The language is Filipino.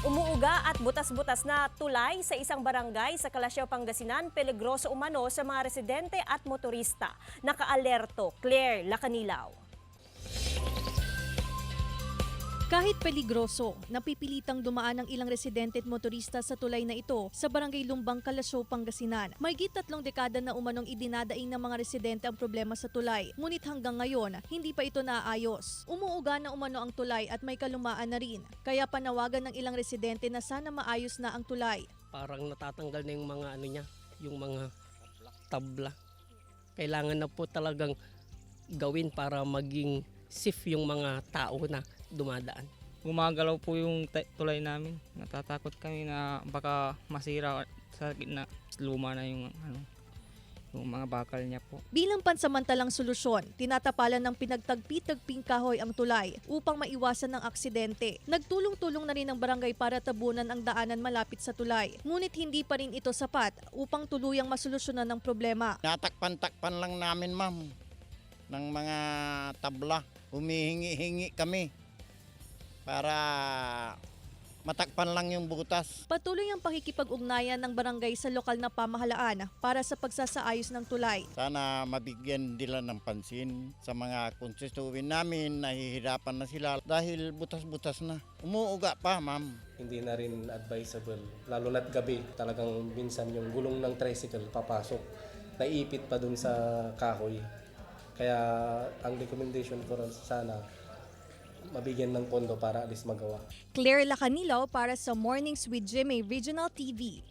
Umuuga at butas-butas na tulay sa isang barangay sa Calasiao, Pangasinan, peligroso umano sa mga residente at motorista. Nakaalerto, Claire Lacanilaw. Kahit peligroso, napipilitang dumaan ng ilang residente at motorista sa tulay na ito sa Barangay Lumbang, Calasiao, Pangasinan. Mahigit 3 dekada na umanong idinadaing ng mga residente ang problema sa tulay. Ngunit hanggang ngayon, hindi pa ito naayos. Umuuga na umano ang tulay at may kalumaan na rin. Kaya panawagan ng ilang residente na sana maayos na ang tulay. Parang natatanggal na yung mga niya, yung mga tabla. Kailangan na po talagang gawin para maging safe yung mga tao na dumadaan. Gumagalaw po yung tulay namin. Natatakot kami na baka masira sa gitna. Luma na yung mga bakal niya po. Bilang pansamantalang solusyon, tinatapalan ng pinagtagpi-tagping kahoy ang tulay upang maiwasan ng aksidente. Nagtulong-tulong na rin ang barangay para tabunan ang daanan malapit sa tulay. Ngunit hindi pa rin ito sapat upang tuluyang masolusyonan ang problema. Natakpan-takpan lang namin, ma'am, ng mga tabla. Humihingi-hingi kami para matakpan lang yung butas. Patuloy ang pakikipag-ugnayan ng barangay sa lokal na pamahalaan para sa pagsasaayos ng tulay. Sana mabigyan nila ng pansin sa mga konstituen namin, nahihirapan na sila dahil butas-butas na. Umuuga pa, ma'am. Hindi na rin advisable, lalo na't gabi. Talagang minsan yung gulong ng tricycle papasok, naipit pa dun sa kahoy. Kaya ang recommendation ko rin sana, mabigyan ng pondo para alis magawa. Claire Lacanilaw para sa Mornings with Jimmy Regional TV.